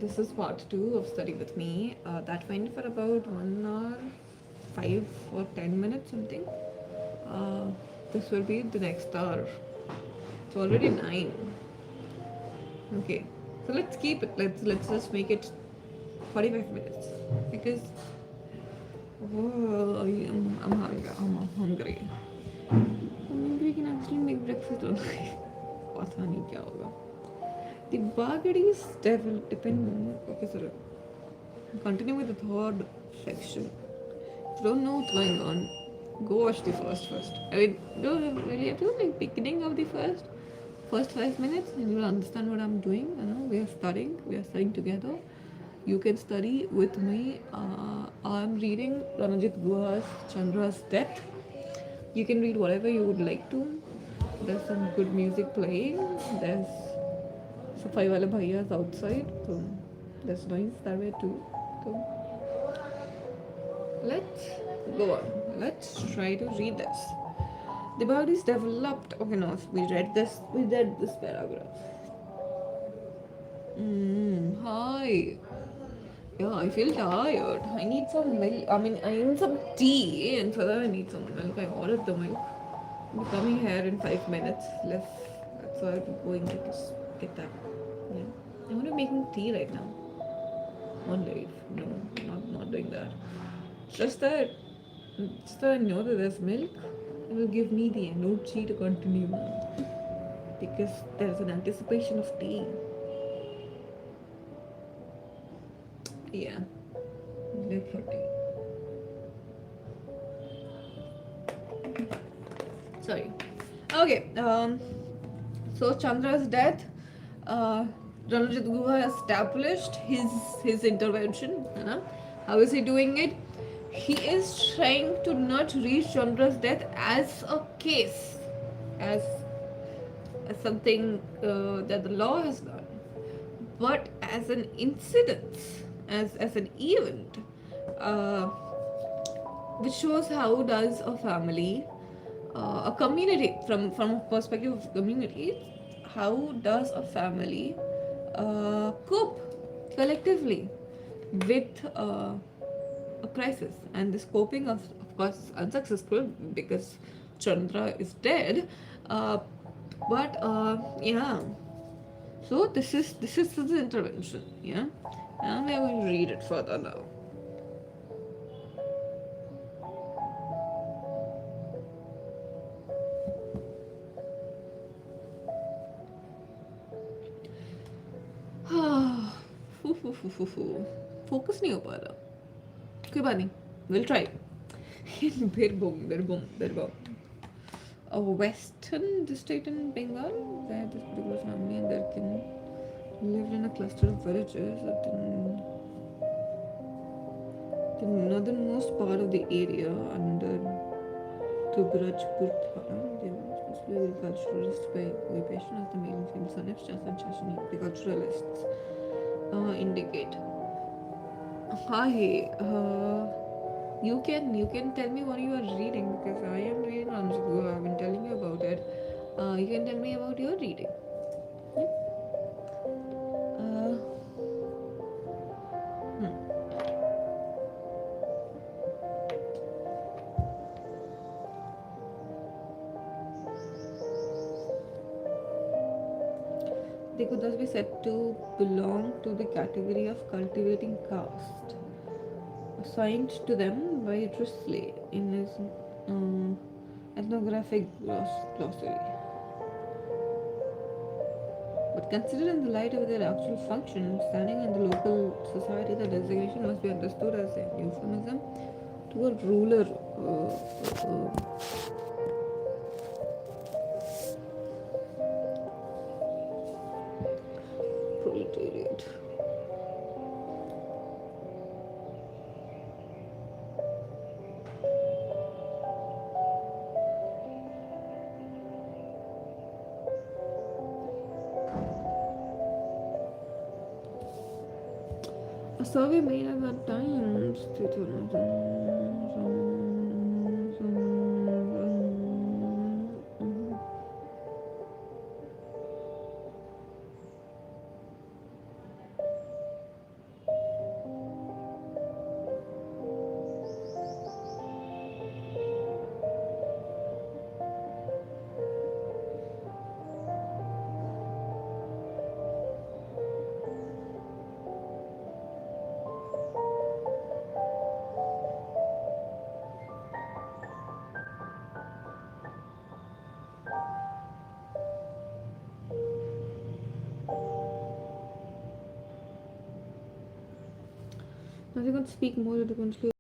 this is part two of Study With Me. That went for about 1 hour, 5 or 10 minutes, something. Uh, this will be the next hour. It's already 9. Okay, so let's keep it. Let's just make it 45 minutes because I'm hungry. I'm hungry. Maybe we can actually make breakfast only. पता नहीं क्या होगा. The Bagadi's devil depend. Okay, sir. Continue with the third section. If you don't know what's going on, go watch the first. I mean, don't really have to like beginning of the first 5 minutes, and you'll understand what I'm doing. You know, we are studying together. You can study with me. I'm reading Ranajit Guha's Chandra's Death. You can read whatever you would like to. There's some good music playing. There's Safai wale bhaiyas outside. So there's noise that way too. So let's go on. Let's try to read this. The body is developed. Okay, no, we read this. We read this paragraph. Hi. Yeah, I feel tired. I need some milk. I mean, I need some tea, and for that I need some milk. I ordered the milk. I'll be coming here in 5 minutes. That's why I'm going to just get that. Yeah. I'm gonna making tea right now. On live. No, not doing that. Just that I know that there's milk. It will give me the energy to continue because there's an anticipation of tea. Yeah, milk for tea. Sorry. Okay. So Chandra's death. Ranajit Guha established his intervention. You know? How is he doing it? He is trying to not reach Chandra's death as a case, as, as something that the law has done, but as an incident, as an event, uh, which shows how does a family, a community, from a perspective of community, how does a family cope collectively with a crisis. And this coping, of course, is unsuccessful because Chandra is dead. Uh, but yeah, so this is the intervention. Yeah, and I will read it further now. Focus नहीं हो पा रहा. कोई बात नहीं. We'll try. Birbhum, Birbhum, Birbhum. A western district in Bengal where this particular family and their kin lived in a cluster of villages at the northernmost part of the area under Tubrajpur Thana. They were especially agriculturalists by occupation as the main and famous son of Chasan Chashani. Agriculturalists indicate. Hi, you can tell me what you are reading because I am reading Anjali. I've been telling you about it. You can tell me about your reading. Yeah? Uh, hmm. They could thus be said to belong to the category of cultivating caste, assigned to them by Driscoll in his ethnographic glossary. But considered in the light of their actual function, standing in the local society, the designation must be understood as a euphemism to a ruler proletariat. A survey made at that time stated Now you can speak more eloquently.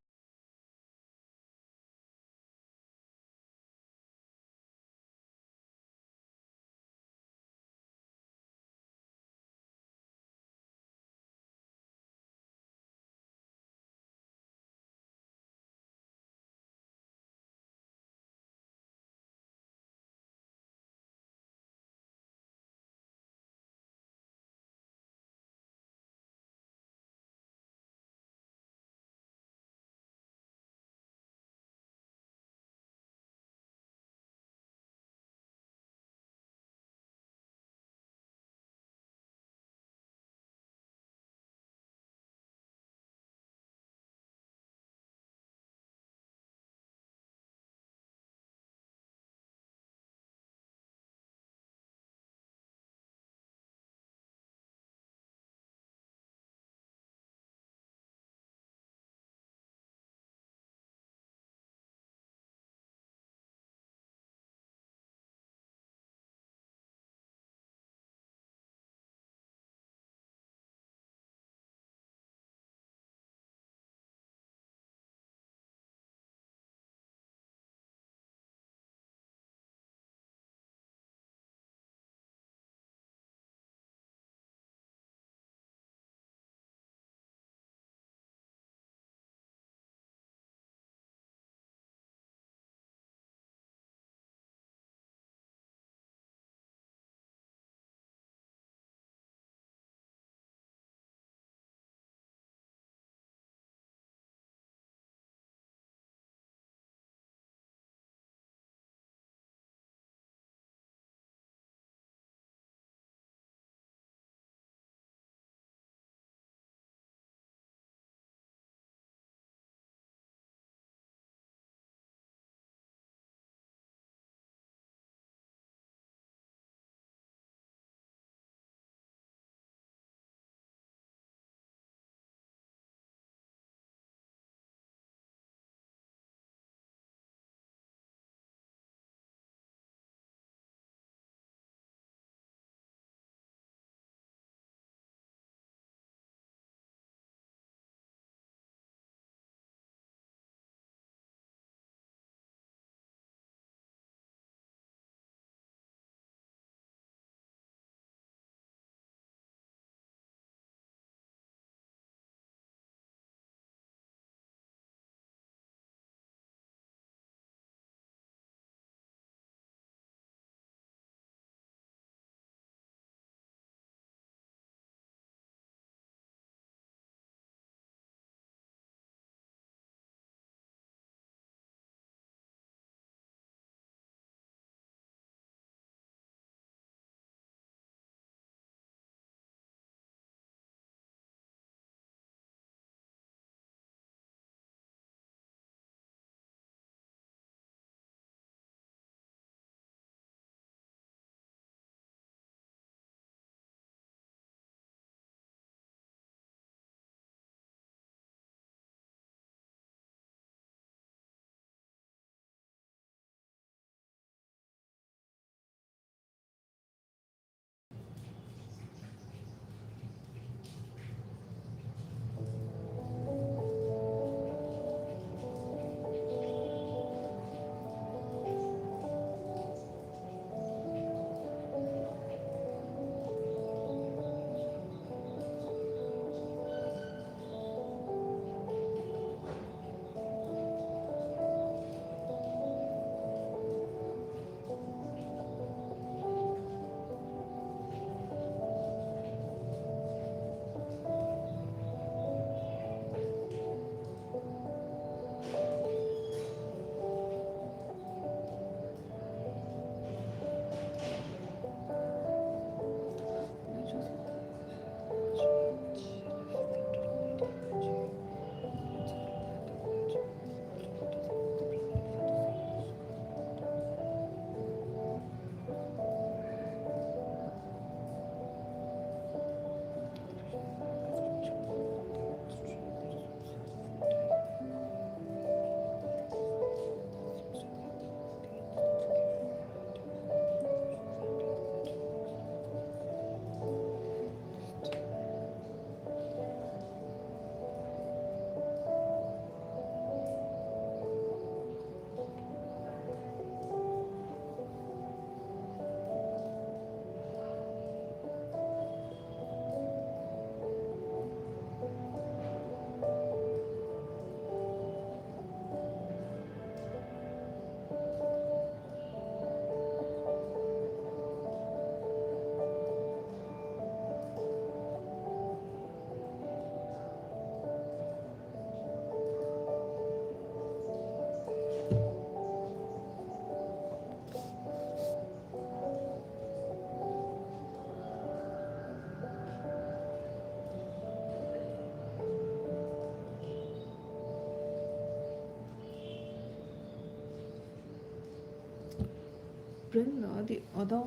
Brinda, the other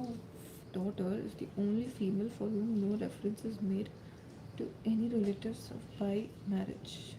daughter, is the only female for whom no reference is made to any relatives of by marriage.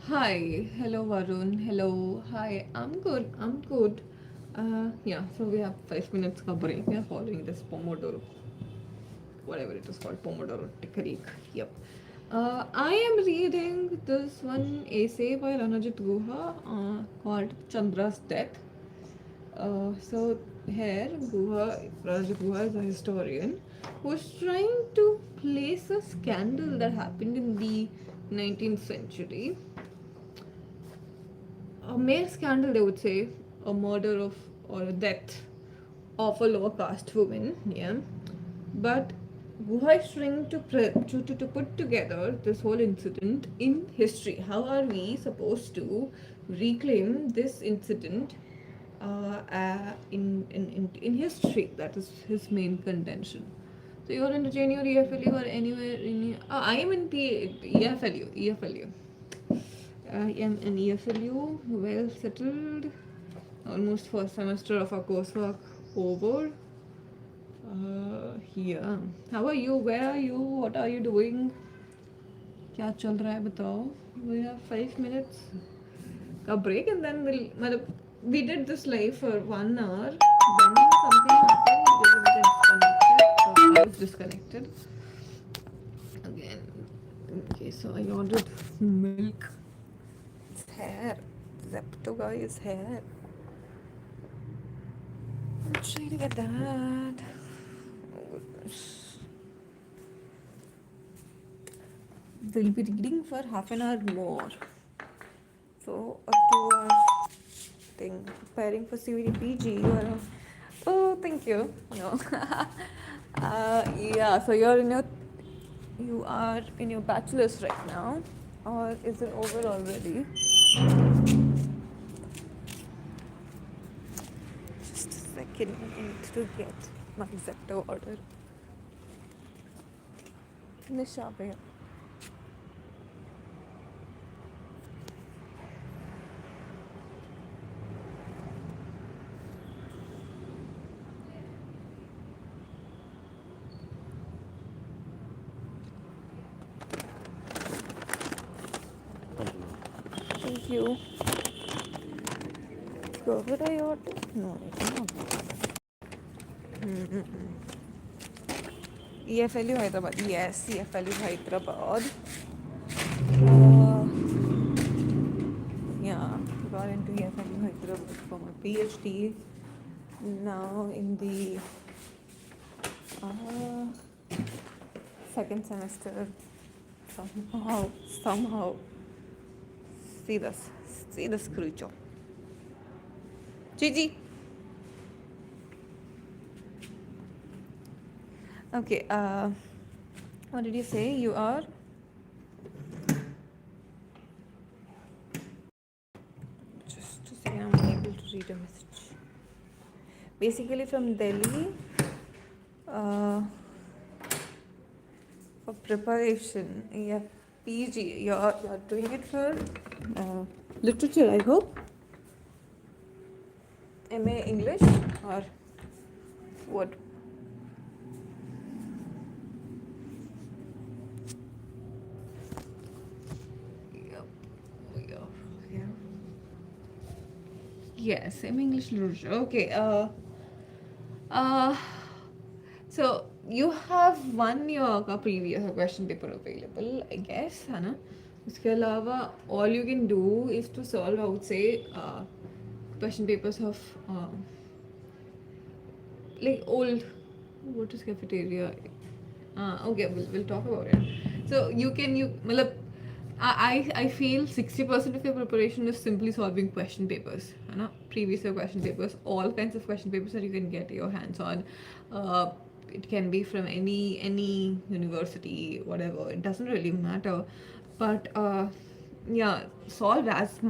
Hi, hello Varun. Hello, hi. I'm good. I'm good. Yeah. So we have 5 minutes का break. We are following this Pomodoro, whatever it is called, Pomodoro technique. Yep. I am reading this one essay by Ranajit Guha called Chandra's Death. So here, Ranajit Guha is a historian who's trying to place a scandal that happened in the 19th century, a mere scandal, they would say, a murder of or a death of a lower caste woman, yeah. But Guha is trying to put together this whole incident in history. How are we supposed to reclaim this incident in history? That is his main contention. So you're in JNU or EFLU or anywhere in? I am in EFLU. EFLU. I am an EFLU, well settled. Almost first semester of our coursework over. Here. How are you? Where are you? What are you doing? क्या चल रहा है बताओ? We have 5 minutes का break and then we did this live for 1 hour. Then something happened because it disconnected. So I was disconnected again. Okay, so I ordered milk. It's hair. Zepto guy is hair. I'm trying to get that. Oh goodness. We'll be reading for half an hour more. So a 2 hour thing. Preparing for CVT PG or oh thank you. No. Yeah, so you are in your bachelor's right now. Or is it over already? Just a second, I need to get my Zepto order. Nisha bhaiya. Thank you. Could I order? No, I cannot. EFLU Hyderabad. Yes, EFLU Hyderabad. Uh, yeah, got into EFLU Hyderabad for my PhD. Now in the uh, second semester, somehow, see this creature. Gigi. Okay. What did you say? You are. Just to say, I'm unable to read a message. Basically, from Delhi. For preparation, yeah, PG. You're doing it for literature, I hope. MA English or what? Yep. Yeah. Yes, MA English literature. Okay. Uh, so you have one year का previous question paper available, I guess, है ना? उसके अलावा all you can do is to solve, I would say, question papers of like old. What is cafeteria? Okay, we'll talk about it. So मतलब I feel 60% of your preparation is simply solving question papers, है ना? Previous year question papers, all kinds of question papers that you can get your hands on. Uh, it can be from any university, whatever. It doesn't really matter, but yeah, solve as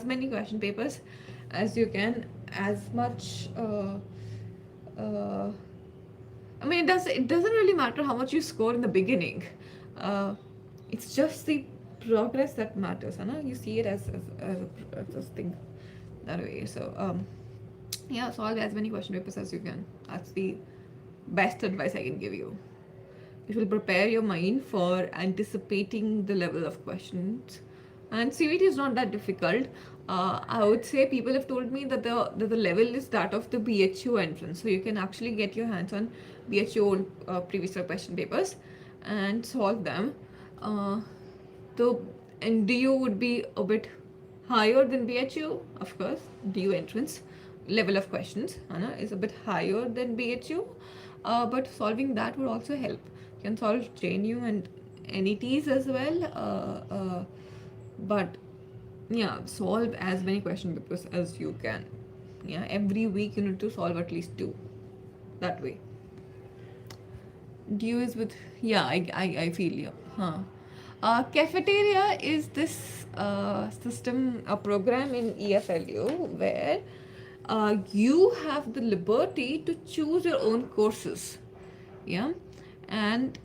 many question papers as you can, as much. Uh, I mean, it doesn't really matter how much you score in the beginning. Uh, it's just the progress that matters, Anna. You see it as a thing that way. So yeah, solve as many question papers as you can. That's the best advice I can give you. It will prepare your mind for anticipating the level of questions And CVT is not that difficult. I would say people have told me that the level is that of the BHU entrance, so you can actually get your hands on BHU old previous year question papers and solve them. The NDU would be a bit higher than BHU, of course. DU entrance level of questions is a bit higher than BHU, but solving that would also help. You can solve JNU and NETs as well, but yeah, solve as many question papers as you can. Yeah, every week you need to solve at least two. That way. DU is with, yeah, I feel you. Huh. Cafeteria is this system, a program in EFLU where you have the liberty to choose your own courses. Yeah, and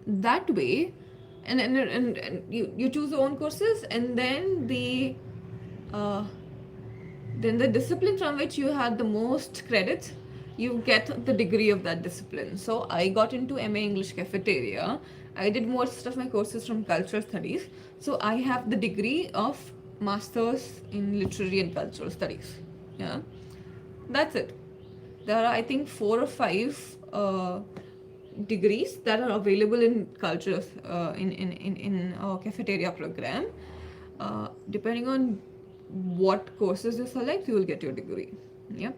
that way, and you choose your own courses, and uh, then the discipline from which you had the most credits, you get the degree of that discipline. So I got into MA English Cafeteria. I did most of my courses from cultural studies. So I have the degree of Masters in Literary and Cultural Studies. Yeah, that's it. There are, I think, 4 or 5 degrees that are available in culture in our cafeteria program. Depending on what courses you select, you will get your degree. Yeah,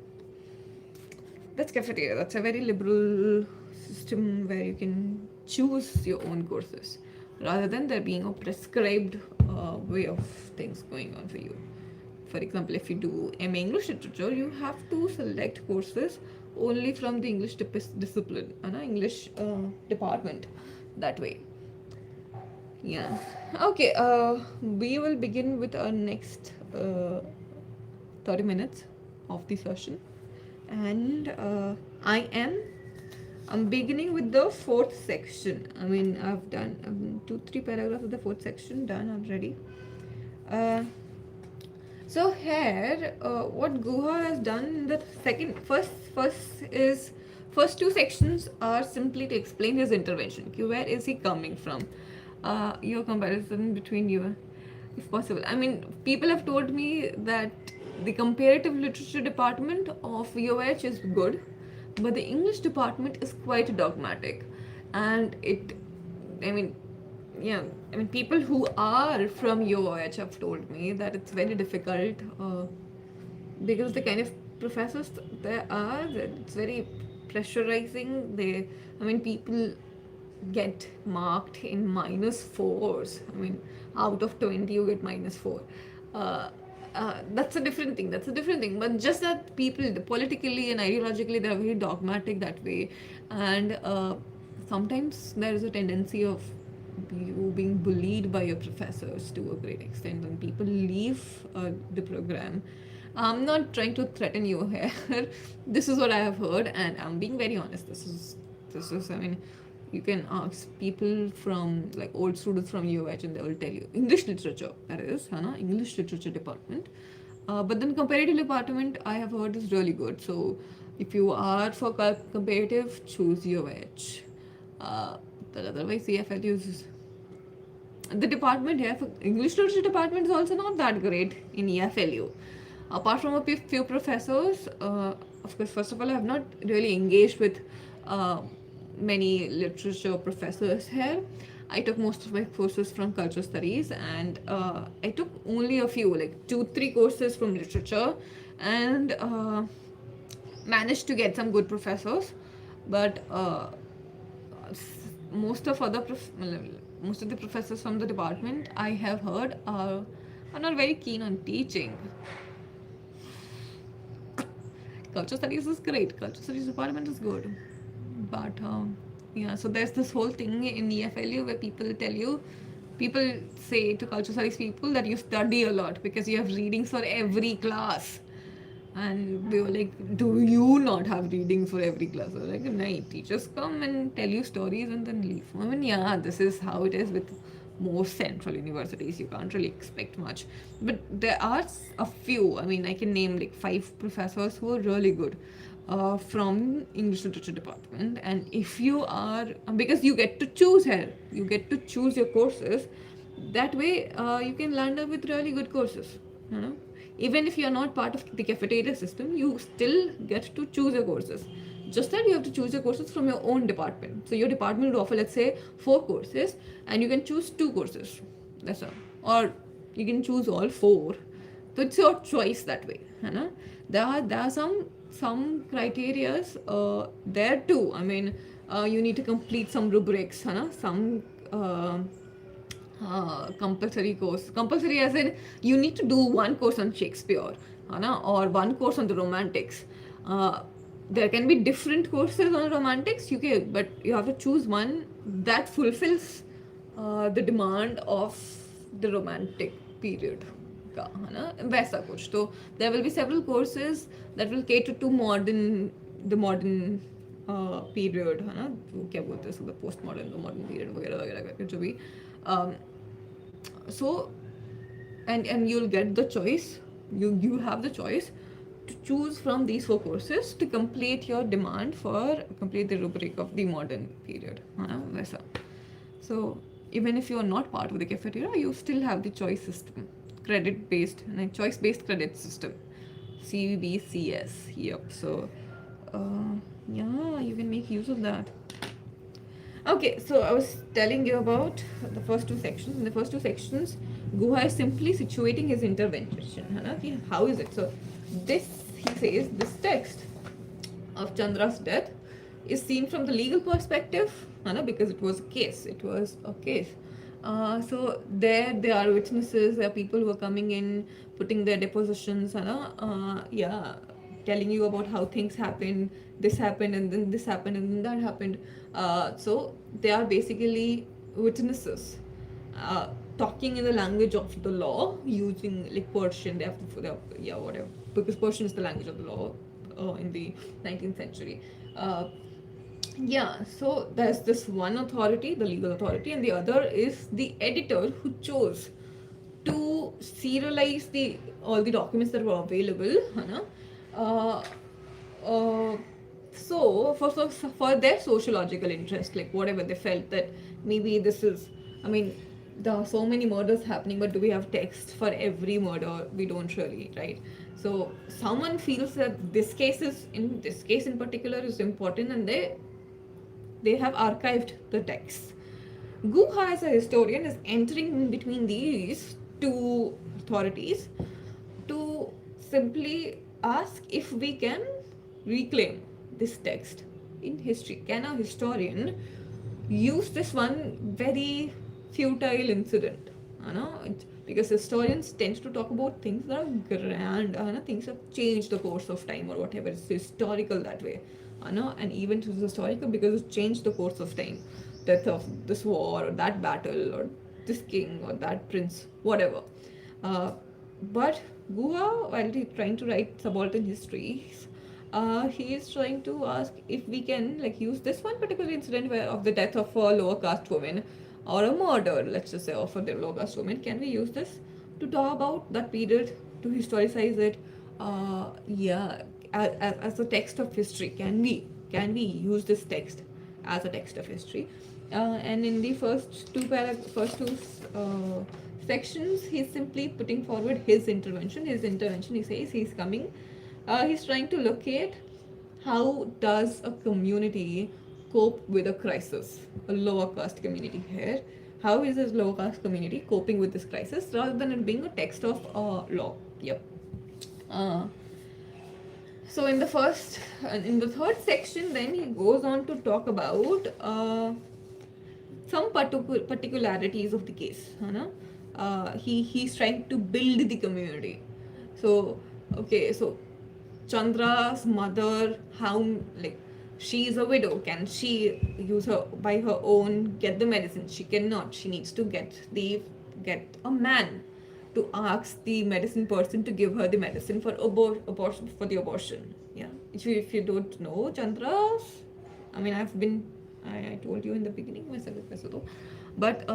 that's cafeteria. That's a very liberal system where you can choose your own courses rather than there being a prescribed way of things going on for you. For example, if you do MA English Literature, you have to select courses only from the English discipline, English department, that way. Yeah. Okay, we will begin with our next 30 minutes of the session. And I'm beginning with the 4th section. I mean, I've done 2-3 paragraphs of the 4th section done already. So here, what Guha has done in the first 2 sections are simply to explain his intervention. Where is he coming from? Your comparison between you, if possible. I mean, people have told me that the comparative literature department of UOH is good, but the English department is quite dogmatic, and people who are from UOH have told me that it's very difficult because the kind of professors there are, it's very pressurizing. People get marked in -4s. I mean, out of 20, you get -4. That's a different thing. But just that people, politically and ideologically, they're very dogmatic that way, and sometimes there is a tendency of you being bullied by your professors to a great extent, and people leave the program. I'm not trying to threaten you here. This is what I have heard, and I'm being very honest. This is. I mean, you can ask people from like old students from UH, and they will tell you English literature. That is, English literature department. But then comparative department, I have heard is really good. So if you are for comparative, choose UH. But otherwise, CFLU is the department here for English literature department is also not that great in EFLU. Apart from a few professors, of course, first of all, I have not really engaged with many literature professors here. I took most of my courses from cultural studies, and I took only a few, like 2-3 courses from literature, and managed to get some good professors. But most of the professors from the department I have heard are not very keen on teaching. Cultural studies is great. Cultural studies department is good, but so there's this whole thing in EFLU where people say to cultural studies people that you study a lot because you have readings for every class. And we were like, do you not have readings for every class? I was like, no, teachers come and tell you stories and then leave. I mean, this is how it is with most central universities. You can't really expect much. But there are a few. I mean, I can name like 5 professors who are really good from English literature department. And if you are, because you get to choose here, you get to choose your courses. that way you can land up with really good courses, you know. Even if you're not part of the cafeteria system, you still get to choose your courses. Just that you have to choose your courses from your own department. So your department will offer, let's say, 4 courses, and you can choose 2 courses. That's all. Or you can choose all 4. So it's your choice that way, you know. There are some criterias there too. I mean, you need to complete some rubrics, you know, some compulsory course. Compulsory as in you need to do 1 course on Shakespeare, or 1 course on the Romantics. There can be different courses on Romantics, but you have to choose one that fulfills the demand of the Romantic period का, है ना, वैसा कुछ. तो there will be several courses that will cater to the modern period, है ना, वो क्या बोलते हैं, the post modern, the modern period वगैरह वगैरह करके जो भी. So and you'll get the choice, you have the choice to choose from these 4 courses to complete your demand for complete the rubric of the modern period, है ना, वैसा. So even if you are not part of the cafeteria, you still have the choice system, credit based, choice based credit system, CBCS. Yep. So yeah, you can make use of that. Okay, so I was telling you about the first 2 sections. In the first 2 sections, Guha is simply situating his intervention. How is it? So this, he says, this text of Chandra's death is seen from the legal perspective, because it was a case. It was a case. So there are witnesses, there are people who are coming in, putting their depositions, telling you about how things happened, this happened, and then this happened, and then that happened. So they are basically witnesses, talking in the language of the law, using like Persian. They have to, whatever, because Persian is the language of the law in the 19th century. So there's this one authority, the legal authority, and the other is the editor who chose to serialize all the documents that were available. So for their sociological interest, like whatever they felt that maybe this is, I mean, there are so many murders happening, but do we have text for every murder? We don't really, right? So someone feels that this case in particular is important, and they have archived the text. Guha, as a historian, is entering in between these 2 authorities to simply ask if we can reclaim this text in history. Can a historian use this one very futile incident? Because historians tend to talk about things that are grand, things have changed the course of time or whatever. It's historical that way. And even it was historical because it changed the course of time. Death of this war or that battle or this king or that prince, whatever. But Guha, while he's trying to write subaltern histories, he is trying to ask if we can use this one particular incident of the death of a lower caste woman or a murder, let's just say, of a lower caste woman. Can we use this to talk about that period, to historicize it? As a text of history, can we use this text as a text of history? And in the first two sections, he's simply putting forward his intervention. He says he's coming. He's trying to locate how does a community cope with a crisis, a lower caste community here. How is this lower caste community coping with this crisis rather than it being a text of law? Yep. So in the third section, then he goes on to talk about some particularities of the case. He's trying to build the community. So Chandra's mother, how she is a widow. Can she use by her own get the medicine? She cannot. She needs to get a man to ask the medicine person to give her the medicine for abortion. Yeah. If you don't know Chandra's, I mean, I told you in the beginning, but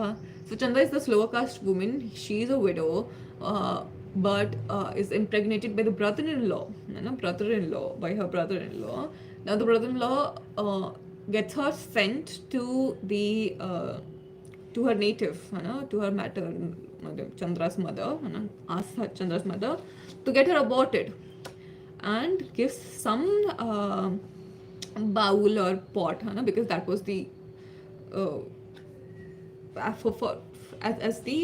so Chandra is the lower caste woman. She is a widow, but is impregnated by the brother-in-law. By her brother-in-law. Now the brother-in-law gets her sent to to her native, to her Chandra's mother, asks her Chandra's mother to get her aborted, and gives some bowl or pot, because that was the uh, for as the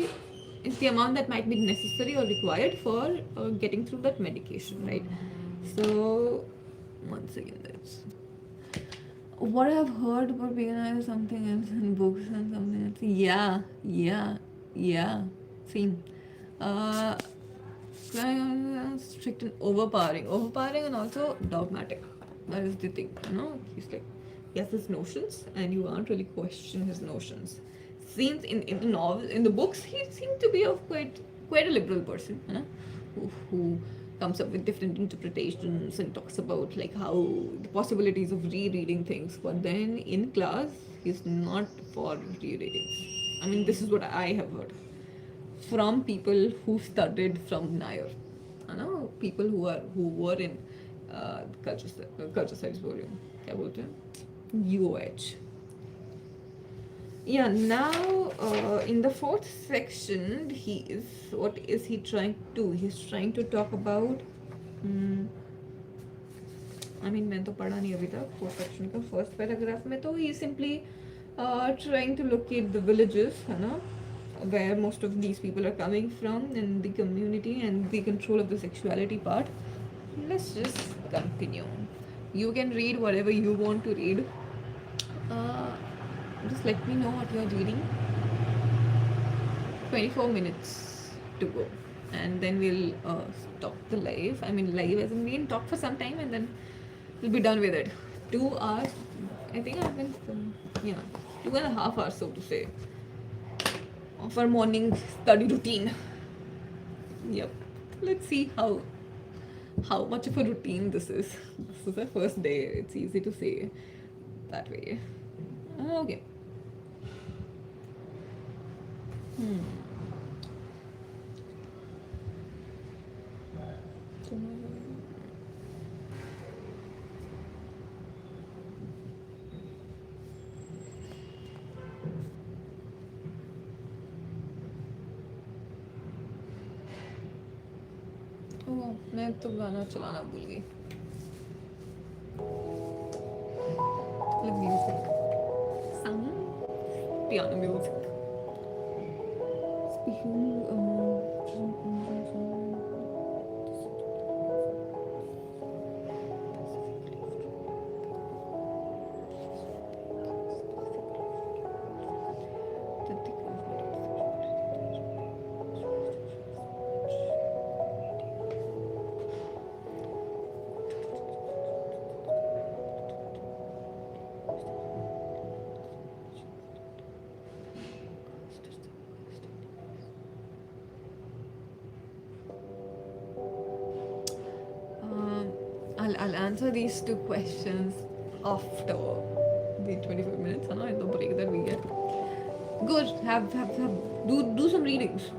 is the amount that might be necessary or required for getting through that medication, right? So once again, that's what I've heard about veganism is something else in books and something else. Yeah. Same. Uh, strict and overpowering, and also dogmatic. That is the thing, He's like, he has his notions, and you can't really question his notions. Seems in the novel, in the books, he seemed to be of quite a liberal person, who comes up with different interpretations and talks about like how the possibilities of rereading things. But then in class, he's not for rereadings. I mean, this is what I have heard from people who studied from Nair. People who were in culture studies बोल रही हूँ क्या बोलते हैं UOH. Yeah, now in the fourth section, what is he trying to do? He's trying to talk about. I mean, मैंने तो पढ़ा नहीं अभी तक fourth section का first paragraph में, तो he simply trying to locate the villages, where most of these people are coming from, and the community and the control of the sexuality part. Let's just continue. You can read whatever you want to read. Uh, just let me know what you're reading. 24 minutes to go, and then we'll stop the live. I mean, live as in we'll talk for some time, and then we'll be done with it. 2 hours. I think I've been, 2.5 hours, so to say, of our morning study routine. Yep. Let's see how much of a routine this is. This is our first day. It's easy to say that way. Okay. ओह, मैं तो गाना चलाना भूल गई. Like music. Some piano music. I'll answer these two questions after the 25 minutes, and the break that we get. Good. Do some readings.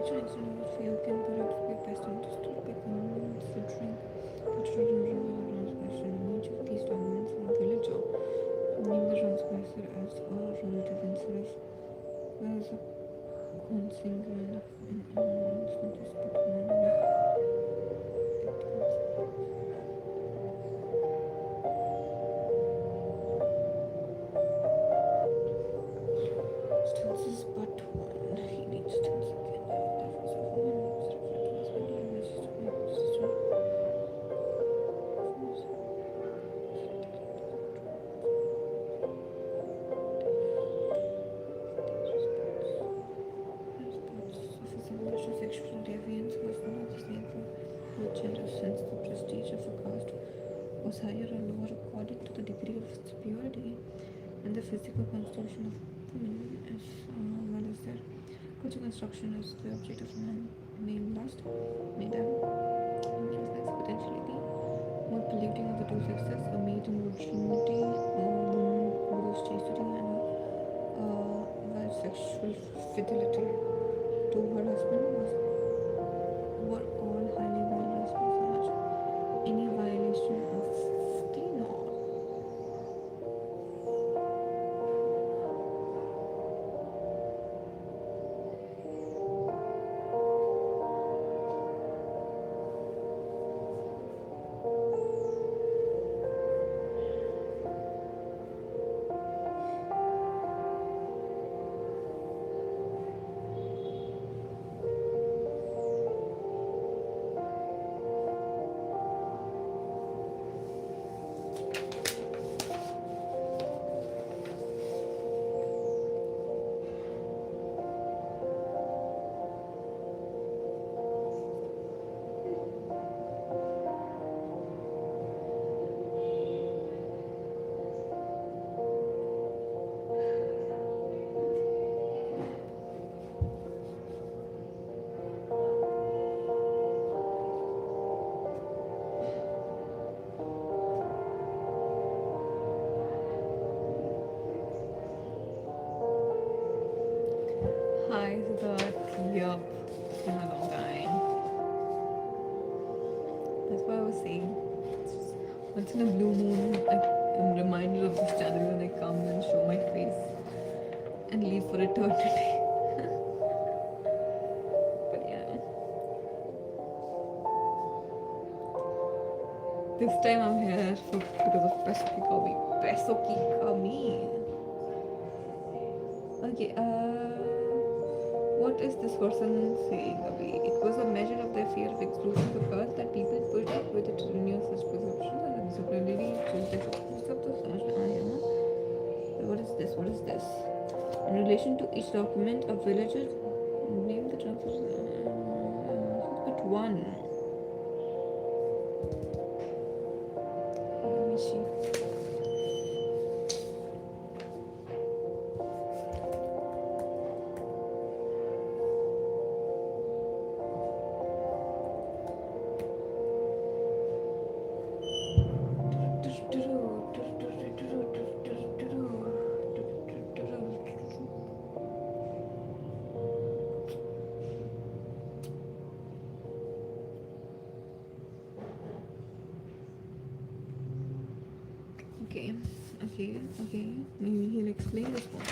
Chinese you can perhaps be best understood by considering the children transgression. Each of these documents in villager name the transgressor as a relative instead of as a consanguine in not just but stances but one. He needs stances again. That was a woman who was reflecting his body and his sister. Sexual deviance was not the same for both genders since the prestige of a caste was higher or lower according to the degree of its purity and the physical constitution of women as well as their cultural construction as the object of man may lust, may them potentially be more polluting of the two sexes, a maiden virginity, who was chastity and bisexual fidelity to her husband were all highly valued as such. Any violation of the law. Hi, Siddharth. Yup. It's been a long time. That's what I was saying. It's just once in a blue moon, I'm reminded of this channel when I come and show my face and leave for eternity. But yeah, this time I'm here because of Pesoki Kami. Pesoki Kami. Okay, what is this person saying away? It was a measure of their fear of exclusion because that people put up with it to renew such perceptions and disciplinary choose the focus of the social. What is this? What is this? In relation to each document, a villager named the translation but one. Let me see. Okay, okay. Maybe he'll explain this one.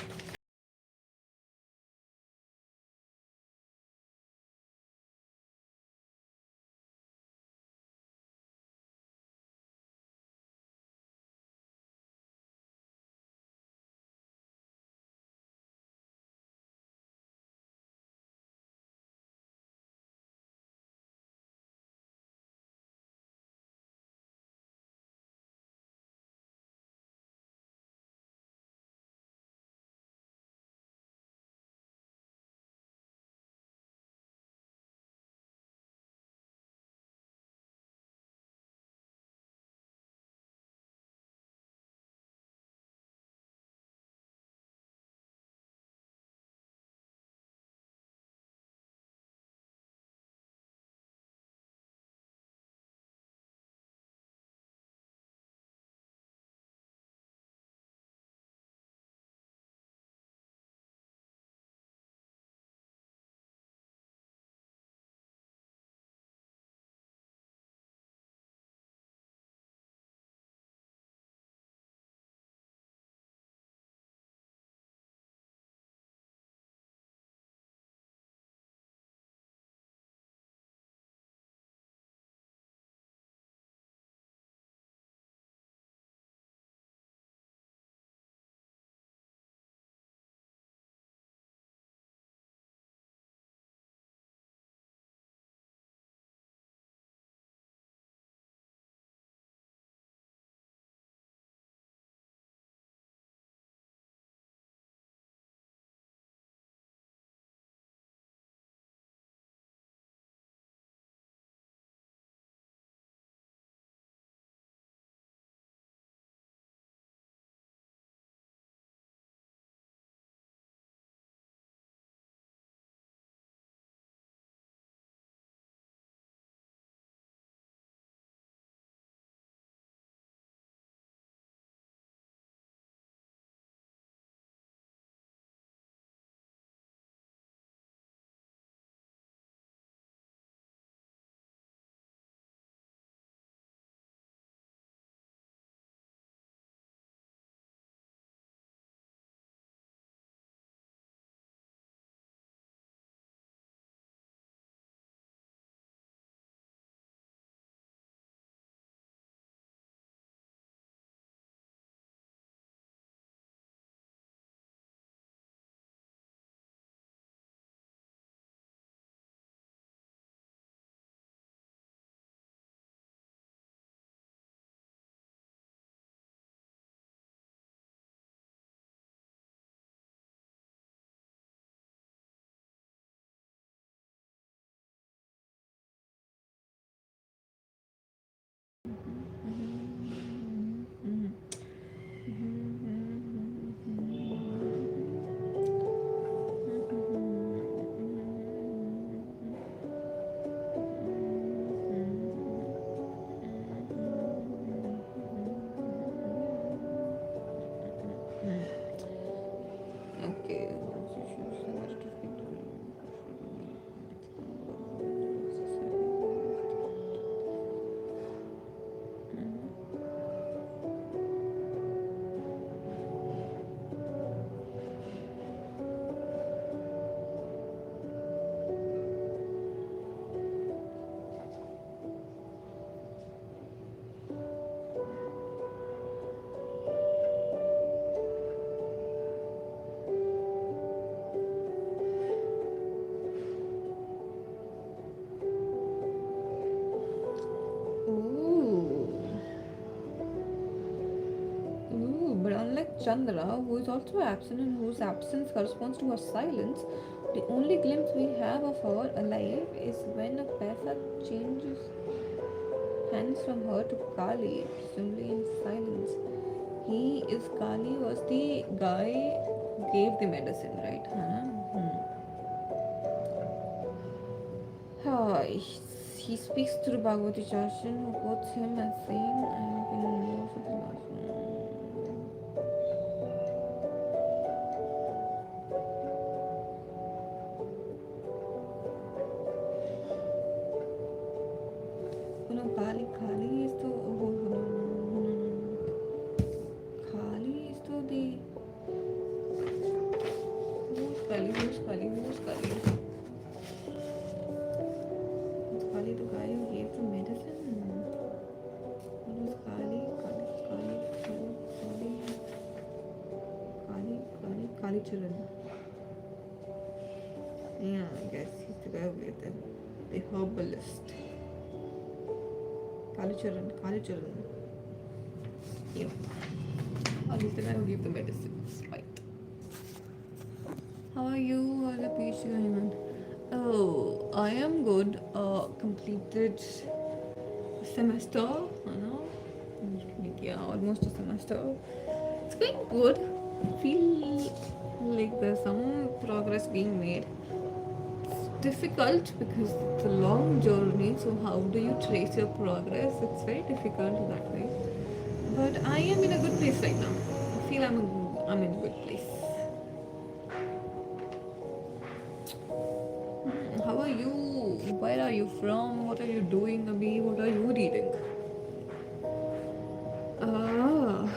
Chandra, who is also absent and whose absence corresponds to her silence. The only glimpse we have of her alive is when a Paisa changes hands from her to Kali, presumably in silence. He is Kali was the guy who gave the medicine, right? Huh? He speaks to the Bhagavati Charan who quotes him as saying, I have been more for the last Oh no, Kali is the. Oh, no. Kali is the. Who's Kali? Is Kali the guy who gave the medicine? What was Kali Charan. Yeah, I guess he's the guy with the herbalist. Kali Charan. Yeah. Oh, he's the guy who gave the medicines, right? How are you? How's the peace going on? Oh, I am good. Completed semester, you know. Yeah, almost a semester. It's going good. Feel like there's some progress being made. It's difficult because it's a long journey. So how do you trace your progress? It's very difficult that way. But I am in a good place right now. I feel I'm in a good place. How are you? Where are you from? What are you doing, Abhi? What are you reading? Ah.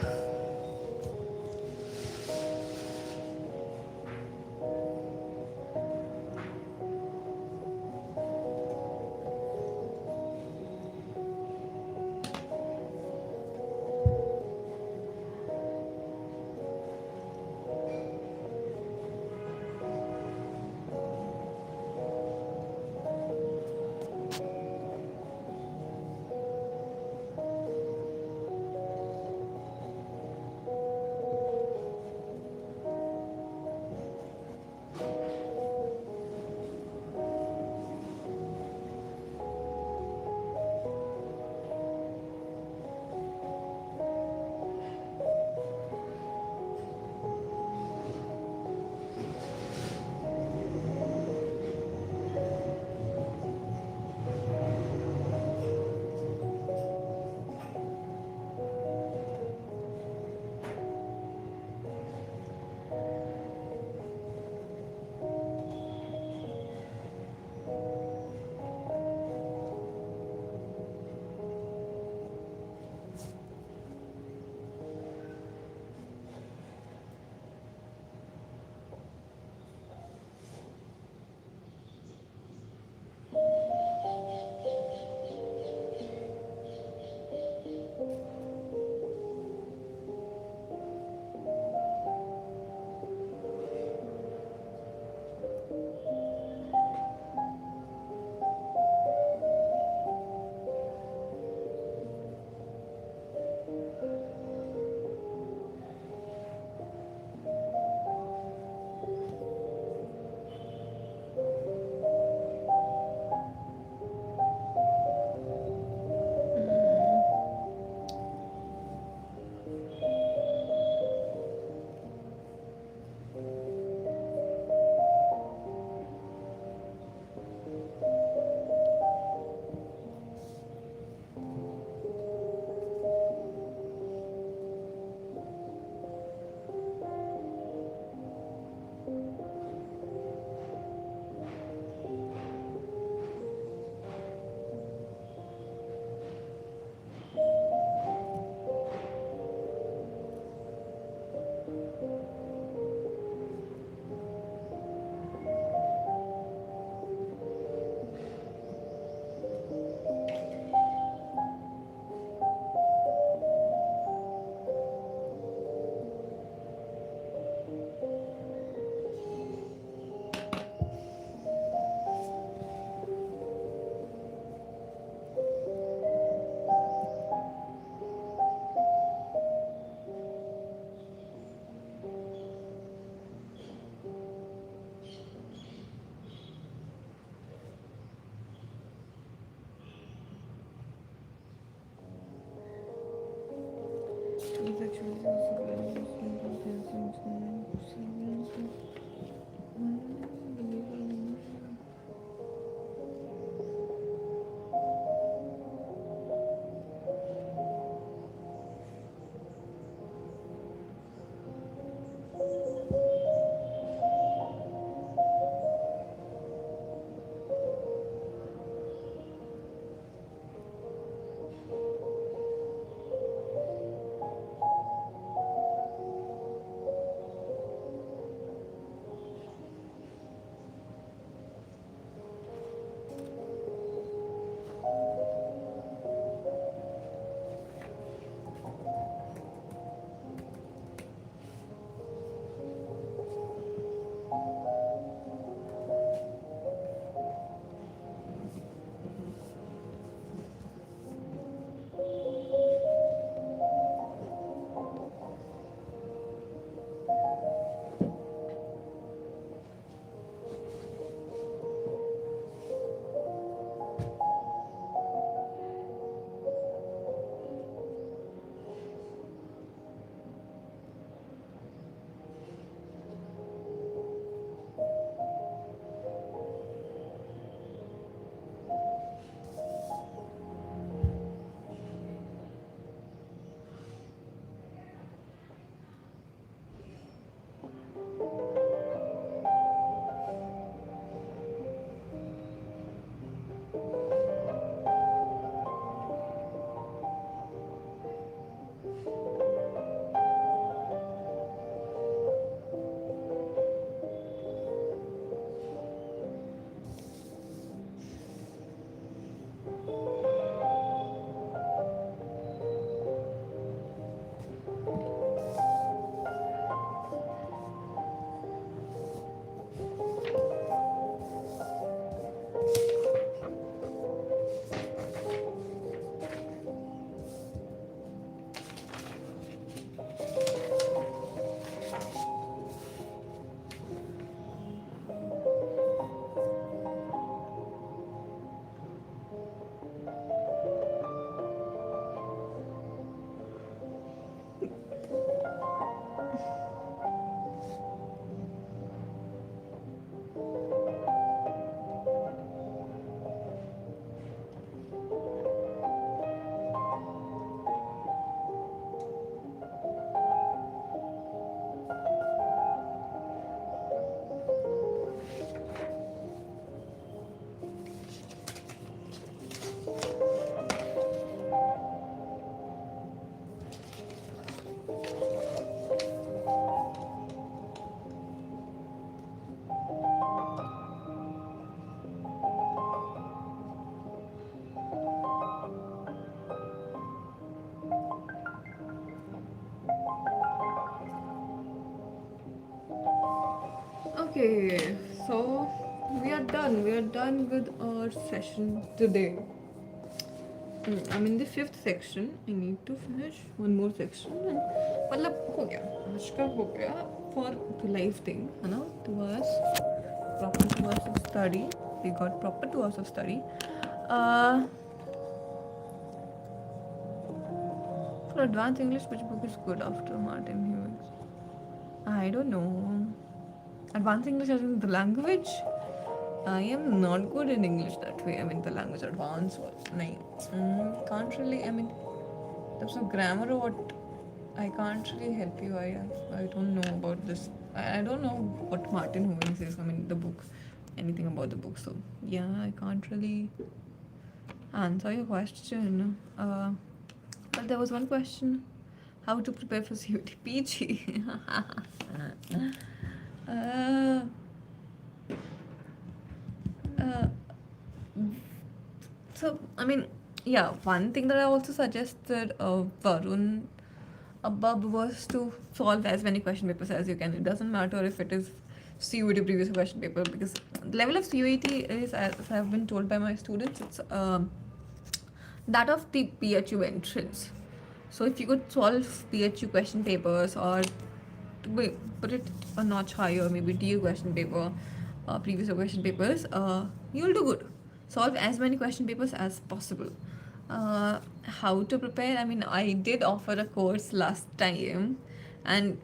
Okay, so we are done. We are done with our session today. I'm in the fifth section. I need to finish one more section. And मतलब हो गया आज का हो गया for the life thing है ना 2 hours proper 2 hours of study. We got proper 2 hours of study. For advanced English, which book is good after Martin Hughes? I don't know. Advanced English as in the language. I am not good in English that way. I mean, the language advanced was can't really. I mean, terms of grammar or what, I can't really help you. I don't know about this. I don't know what Martin Hughes is. I mean, the book, anything about the book. So yeah, I can't really answer your question. But there was one question: how to prepare for CUT PG? So, I mean, yeah, one thing that I also suggested Varun above was to solve as many question papers as you can. It doesn't matter if it is CUET previous question paper, because the level of CUET is, as I've been told by my students, it's that of the PHU entrance. So if you could solve PHU question papers, or to put it a notch higher, maybe DU question paper, previous year question papers, you'll do good. Solve as many question papers as possible. How to prepare? I mean, I did offer a course last time, and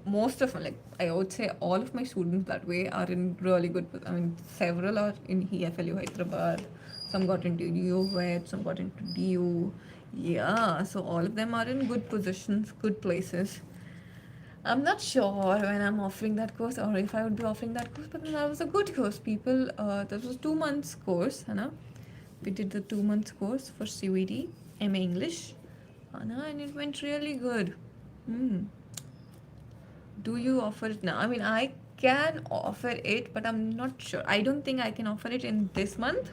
most of, like, I would say all of my students that way are in really good. I mean, several are in EFLU Hyderabad, some got into UVET, some got into DU. Yeah, so all of them are in good positions, good places. I'm not sure when I'm offering that course or if I would be offering that course, but then that was a good course. People, that was 2 months course, है ना? We did the 2 months course for CVT, MA English, है ना? And it went really good. Hmm. Do you offer it now? I mean, I can offer it, but I'm not sure. I don't think I can offer it in this month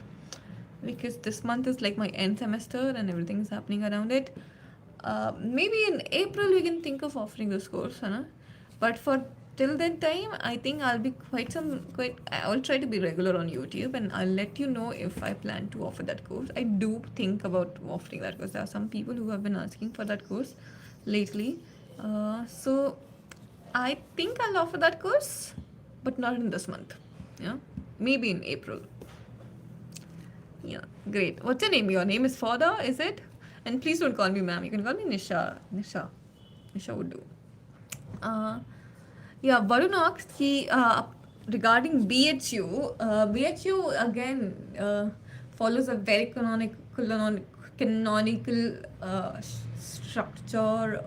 because this month is like my end semester and everything is happening around it. Maybe in April we can think of offering this course, Hannah. But for till that time, I think I'll be quite. I'll try to be regular on YouTube, and I'll let you know if I plan to offer that course. I do think about offering that course. There are some people who have been asking for that course lately, so I think I'll offer that course, but not in this month. Yeah, maybe in April. Yeah, great. What's your name? Your name is Fodder, is it? And please don't call me ma'am. You can call me Nisha. Nisha would do. Uh, yeah, Varun asked regarding BHU. BHU again follows a very canonical structure.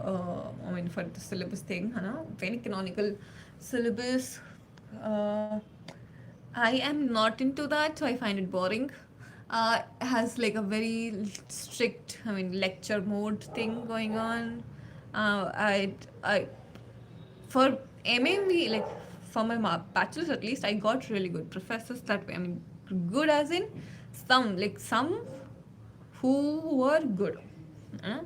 I mean, for the syllabus thing, very canonical syllabus. Uh, I am not into that, so I find it boring. Has like a very strict, I mean, lecture mode thing going on. I for MMB, like for my bachelor's at least, I got really good professors that way. I mean, good as in some who were good. Uh,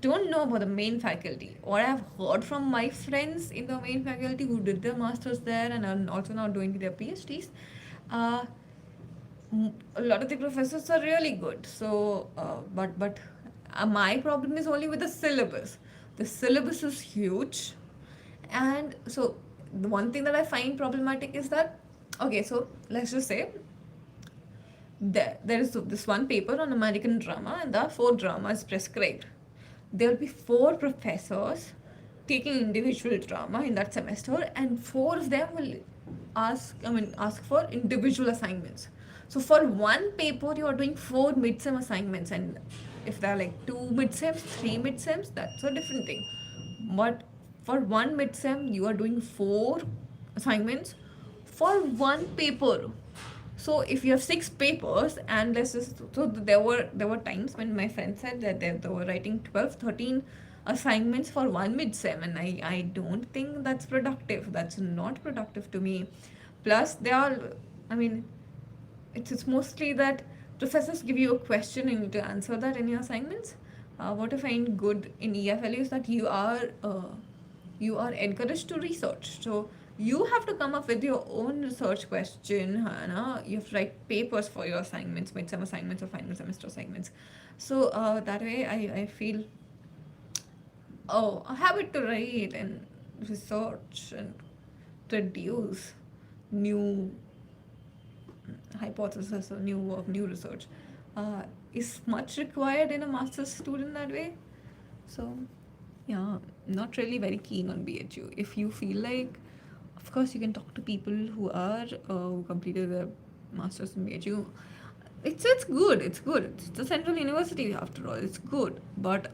don't know about the main faculty. What I've heard from my friends in the main faculty who did their masters there and are also now doing their PhDs, uh, a lot of the professors are really good. So, but my problem is only with the syllabus. The syllabus is huge, and so the one thing that I find problematic is that, okay, so let's just say there is this one paper on American drama, and there are 4 dramas prescribed. There will be 4 professors taking individual drama in that semester, and 4 of them will ask for individual assignments. So for one paper, you are doing 4 mid-sem assignments, and if there are like 2 mid-sems, 3 mid-sems, that's a different thing. But for one mid-sem, you are doing 4 assignments for one paper. So if you have 6 papers, and let's just, so there were times when my friend said that they were writing 12, 13 assignments for one mid-sem, and I don't think that's productive. That's not productive to me. Plus they are, I mean, it's mostly that professors give you a question and you need to answer that in your assignments. What I find good in EFLU is that you are encouraged to research. So you have to come up with your own research question, Hannah. You have to write papers for your assignments, mid-sem assignments or final semester assignments. So that way I feel, a habit to write and research and produce new hypothesis or new work, new research is much required in a master's student that way. So, yeah, not really very keen on BHU. If you feel like, of course, you can talk to people who completed their masters in BHU. It's good. It's good. It's the Central University after all. It's good, but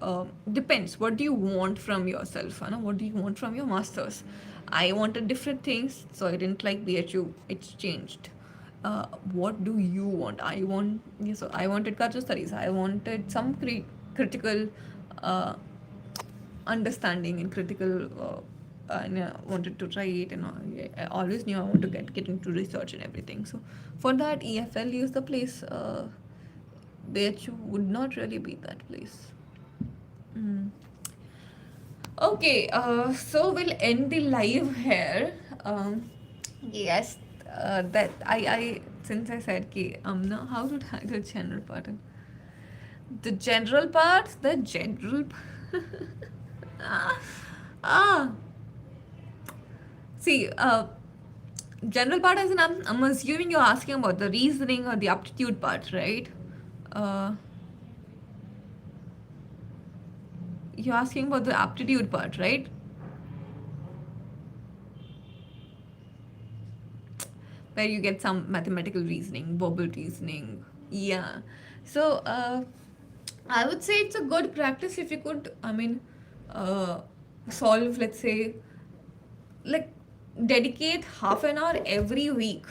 depends. What do you want from yourself? Anna? What do you want from your masters? I wanted different things, so I didn't like BHU. It's changed. What do you want? So I wanted cultural studies. I wanted some critical understanding and critical. And I wanted to write, and I always knew I want to get into research and everything. So for that, EFLU is the place. BHU would not really be that place. Mm. Okay, so we'll end the live here. Yes, that I since I said ki now how to tag the general part. The general part, the general. ah, ah. See, general part as in I'm assuming you're asking about the reasoning or the aptitude part, right? Uh, you're asking about the aptitude part, right? Where you get some mathematical reasoning, verbal reasoning. Yeah. So I would say it's a good practice if you could, I mean, uh, solve, let's say, like dedicate half an hour every week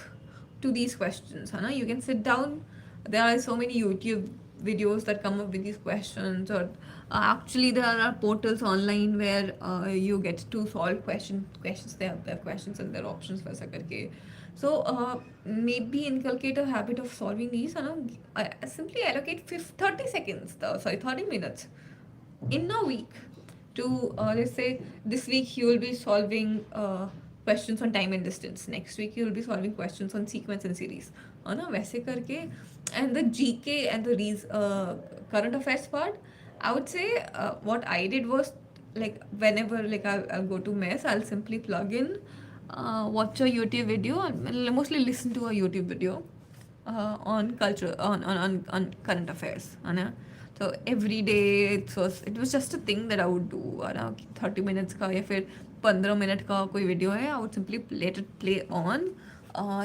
to these questions. Hana? You can sit down. There are so many YouTube videos that come up with these questions, or actually there are portals online where you get to solve questions. They have questions and their options for करके. So maybe inculcate a habit of solving these. Simply allocate 30 seconds, 30 minutes in a week to let's say this week you will be solving questions on time and distance, next week you will be solving questions on sequence and series, है ना वैसे करके. And the GK and the current affairs part, I would say what I did was, like whenever like I'll go to mess, I'll simply plug in, watch a YouTube video, and mostly listen to a YouTube video on culture, on current affairs, है ना. So every day it was just a thing that I would do, है ना. 30 minutes का या फिर 15 minute का कोई video है, I would simply let it play on,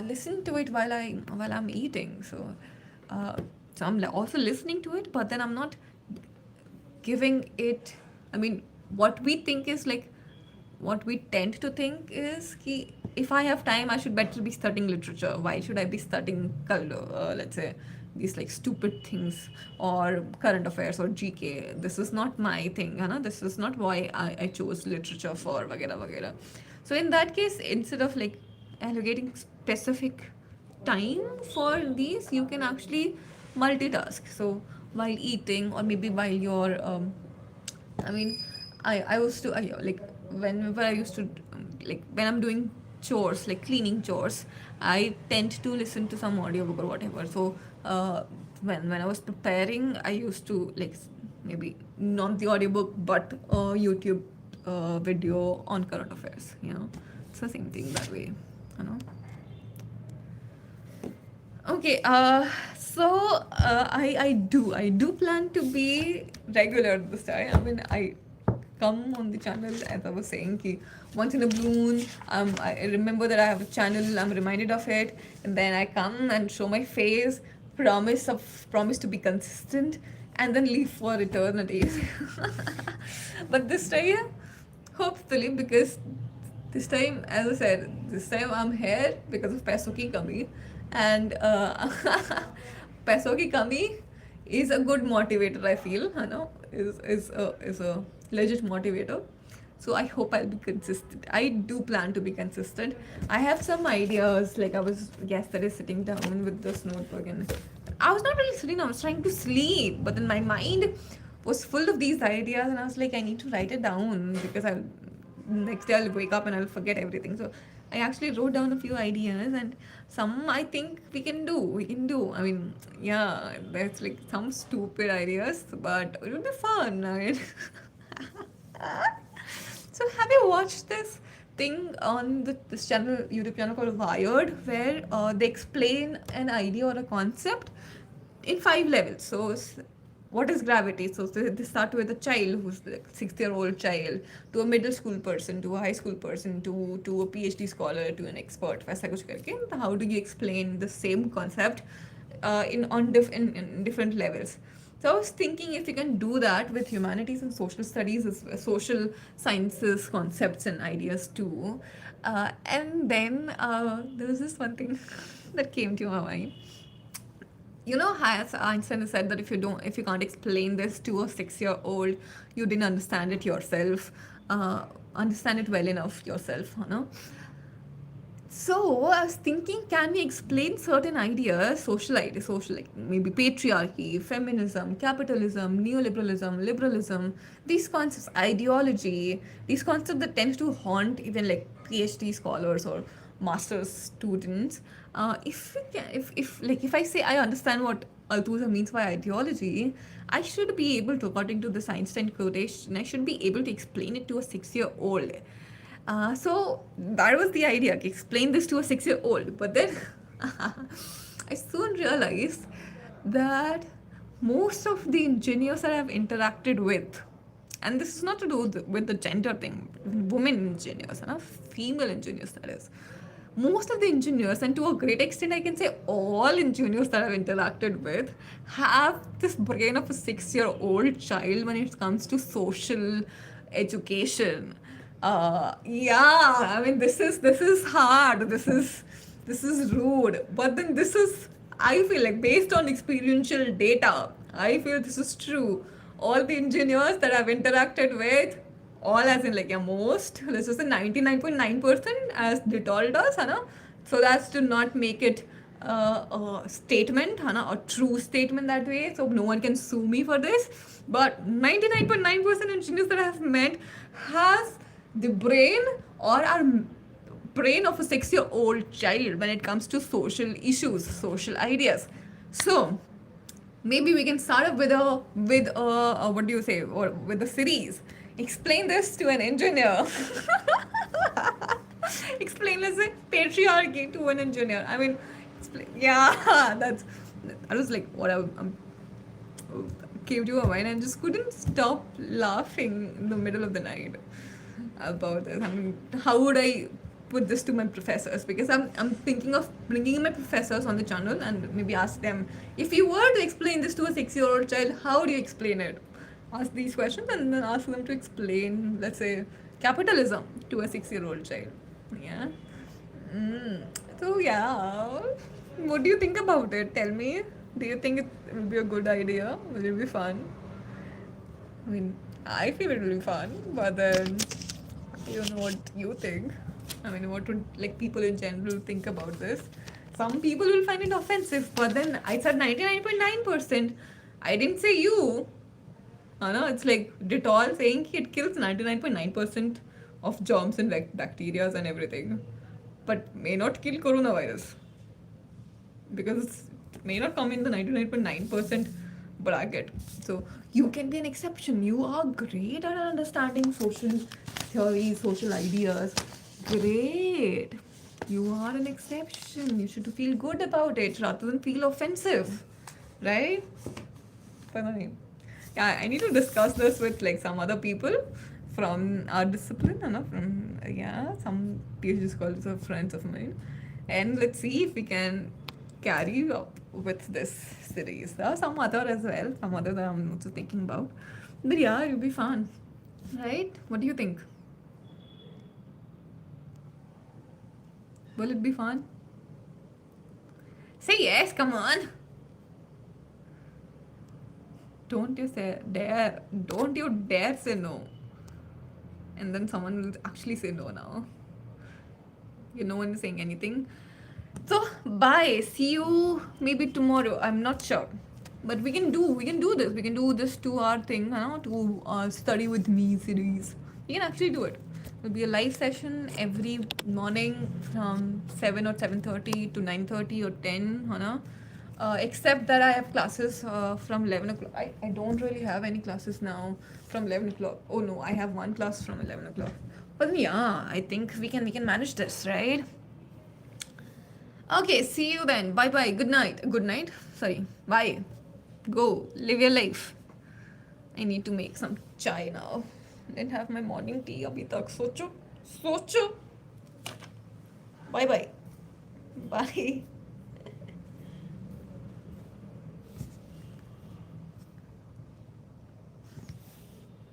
listen to it while I'm eating. So I'm also listening to it, but then I'm not giving it, I mean, what we think is like, what we tend to think is ki, if I have time, I should better be studying literature. Why should I be studying let's say these like stupid things or current affairs or GK? This is not my thing, है ना. This is not why I chose literature for वगैरह वगैरह. So in that case, instead of like allocating specific time for these, you can actually multitask. So while eating, or maybe while you're I mean, I used to like whenever I used to like when I'm doing chores, like cleaning chores, I tend to listen to some audiobook or whatever. So when I was preparing, I used to like maybe not the audiobook but a YouTube video on current affairs. You know, it's the same thing that way. You know. Okay, so I do plan to be regular this time. I mean, I come on the channel, as I was saying, ki once in a blue moon. I remember that I have a channel. I'm reminded of it, and then I come and show my face, promise to be consistent, and then leave for eternity. But this time, hopefully, because this time, as I said, this time I'm here because of पैसों की कमी, and पैसों की कमी is a good motivator. I feel, you know, is a legit motivator. So I hope I'll be consistent. I do plan to be consistent. I have some ideas. Like I was yesterday sitting down with this notebook, and I was not really sitting. I was trying to sleep, but then my mind was full of these ideas, and I was like, I need to write it down because next day I'll wake up and I'll forget everything. So I actually wrote down a few ideas, and some I think we can do. We can do. I mean, yeah, that's like some stupid ideas, but it will be fun. I mean, so have you watched this thing on this channel, YouTube channel called Wired, where they explain an idea or a concept in 5 levels? So what is gravity? So they start with a child who's like 6-year-old child, to a middle school person, to a high school person, to a PhD scholar, to an expert. वैसा कुछ करके, how do you explain the same concept in different levels? So I was thinking if you can do that with humanities and social studies, social sciences concepts and ideas too. And then there was this one thing that came to my mind. You know, as Einstein said that if you can't explain this to a 6-year-old, you didn't understand it yourself, understand it well enough yourself, you know. So I was thinking, can we explain certain ideas, social like maybe patriarchy, feminism, capitalism, neoliberalism, liberalism, these concepts, ideology, these concepts that tend to haunt even like PhD scholars or master's students. If I say I understand what Althusser means by ideology, I should be able to, according to this Einstein quotation, I should be able to explain it to a 6-year-old. So that was the idea, explain this to a 6-year-old. But then I soon realized that most of the engineers that I've interacted with, and this is not to do with the gender thing, women engineers, female engineers, that is. Most of the engineers, and to a great extent, I can say all engineers that I've interacted with, have this brain of a 6-year-old child when it comes to social education. Yeah, I mean, this is hard. This is rude. But then this is, I feel like, based on experiential data, I feel this is true. All the engineers that I've interacted with, all as in like, yeah, most, let's just say 99.9%, as Dettol does, है ना? So that's to not make it a statement, है ना? A true statement that way, so no one can sue me for this. But 99.9% engineers that I have met has the brain or are brain of a 6-year-old child when it comes to social issues, social ideas. So maybe we can start up with a what do you say, or with a series. Explain this to an engineer. Explain, let's say, patriarchy to an engineer. I mean, explain, yeah, that's. I was like, what? I'm came to a mind and just couldn't stop laughing in the middle of the night about this. I mean, how would I put this to my professors? Because I'm thinking of bringing in my professors on the channel and maybe ask them, if you were to explain this to a 6-year-old child, how do you explain it? Ask these questions and then ask them to explain, let's say, capitalism to a 6-year-old child. Yeah. Mm. So yeah, what do you think about it? Tell me. Do you think it will be a good idea? Will it be fun? I mean, I feel it will be fun, but then I don't know what you think. I mean, what would like people in general think about this? Some people will find it offensive, but then I said 99.9%. I didn't say you. No, it's like Dettol saying it kills 99.9% of germs and bacteria and everything, but may not kill coronavirus because it may not come in the 99.9% bracket. So you can be an exception. You are great at understanding social theories, social ideas. Great. You are an exception. You should feel good about it rather than feel offensive. Right? Fine. Yeah, I need to discuss this with like some other people from our discipline, from some PhD scholars or friends of mine, and let's see if we can carry up with this series. There are some other as well, some other that I'm also thinking about, but yeah, it'll be fun, right? What do you think? Will it be fun? Say yes, come on. Don't you dare say no. And then someone will actually say no now. No one is saying anything. So bye. See you maybe tomorrow. I'm not sure. But we can do this. We can do this 2-hour thing, to study with me series. We can actually do it. It'll be a live session every morning from 7 or 7:30 to 9:30 or 10, except that I have classes from 11 o'clock. I don't really have any classes now from 11 o'clock. Oh no, I have one class from 11 o'clock. But yeah, I think we can manage this, right? Okay, see you then. Bye bye. Good night. Good night. Sorry. Bye. Go. Live your life. I need to make some chai now. Didn't have my morning tea abhi tak. Socho. Bye bye. Bye.